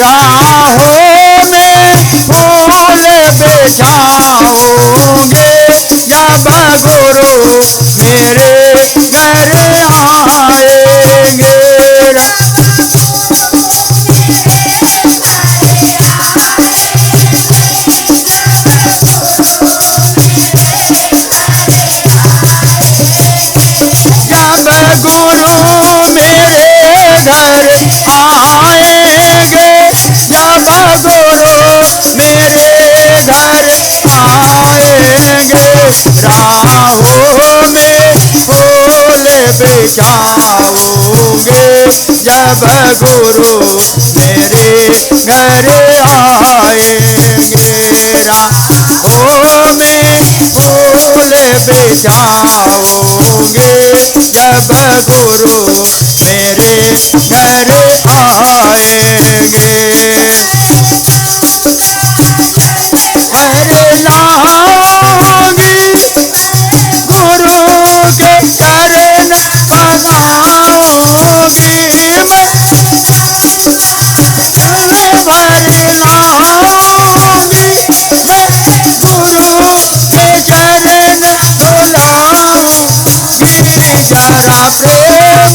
राहों में फूल बिछाऊंगे जब गुरु मेरे घर आएंगे। जब गुरु मेरे घर आएंगे, जब गुरु मेरे घर आएंगे, राहों में फूल बिछाऊंगे जब गुरु मेरे घर आएंगे। राहों में फूल बिछाऊंगे जब गुरु मेरे घर आएंगे। हरे लाऊंगी गुरु के चरण लगाऊंगी मैं, भर लाऊंगी मैं गुरु के चरण धुलाऊंगी। जरा प्रेम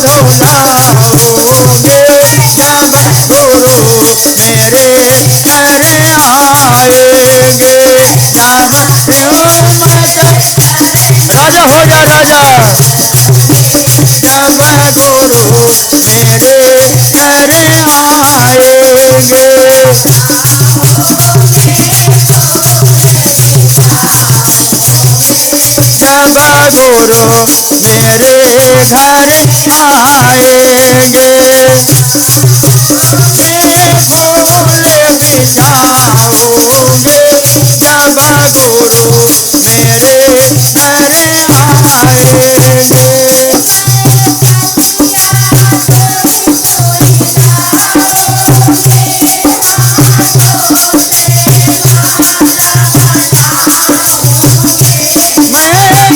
धुलाऊंगे जब गुरु मेरे घर आएंगे। जब राजा हो जा राजा, जब गुरु मेरे घर आएंगे। जब गुरु मेरे घर आएंगे, फूल बिछाऊंगे जब गुरु मेरे घर आएंगे।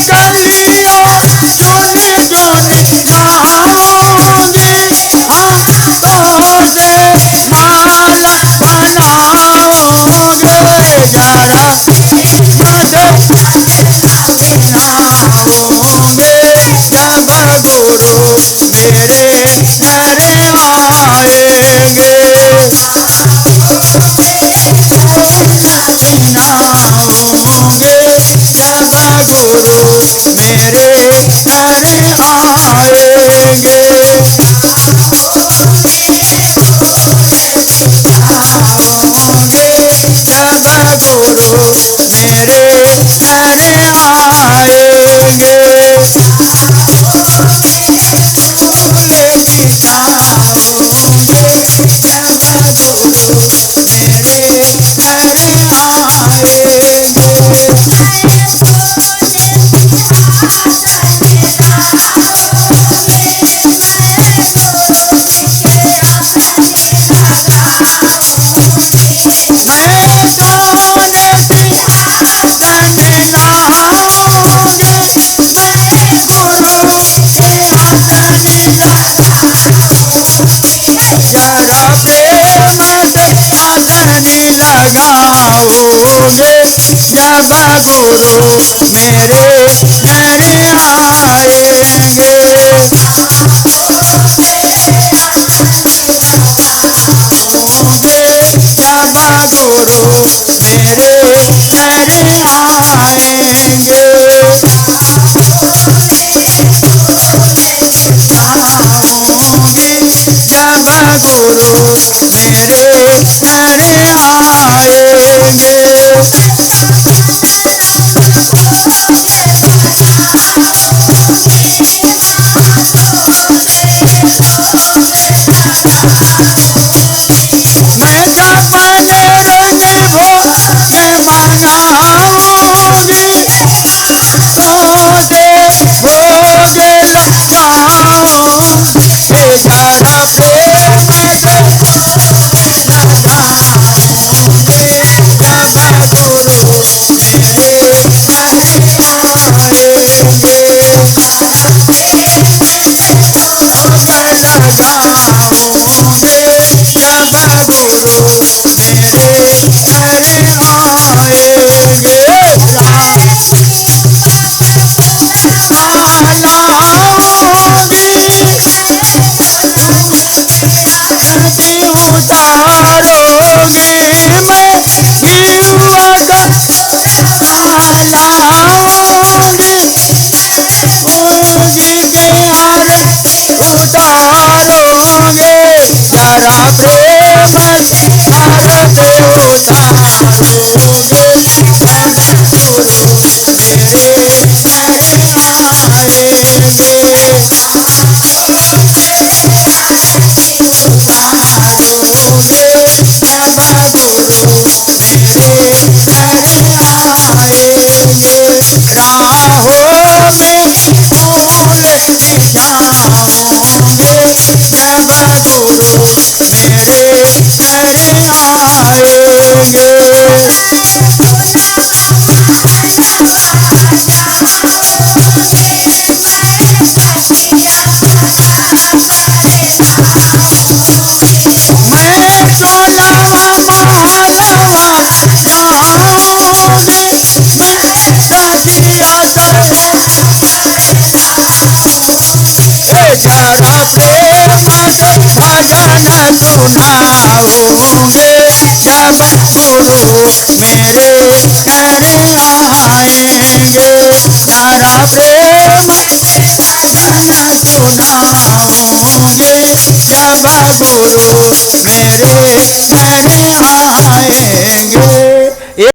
कलियों चुन चुन लाऊंगी, हाथों से माला बनाऊंगे। जरा लाऊंगे जब गुरु मेरे घर आएंगे। लाऊंगे जब गुरु मेरे घर आएंगे। लाऊंगे जब गुरु मेरे घर आएंगे। फूल बिछाऊंगे जब गुरु मेरे घर आएंगे। जरा प्रेम से आसनी लगाओगे जब गुरु मेरे घर आएंगे। जब गुरु मेरे घर आएंगे। आऊंगी जब गुरु मेरे घर आएंगे। मैं सपने रोज भोग मंगाऊंगी, रोज भोग लगाऊंगी। जरा प्रेम से भजन सुनाओगे जब गुरु मेरे शरण आएंगे। तारा प्रेम से भजन सुनाओगे जब गुरु मेरे शरण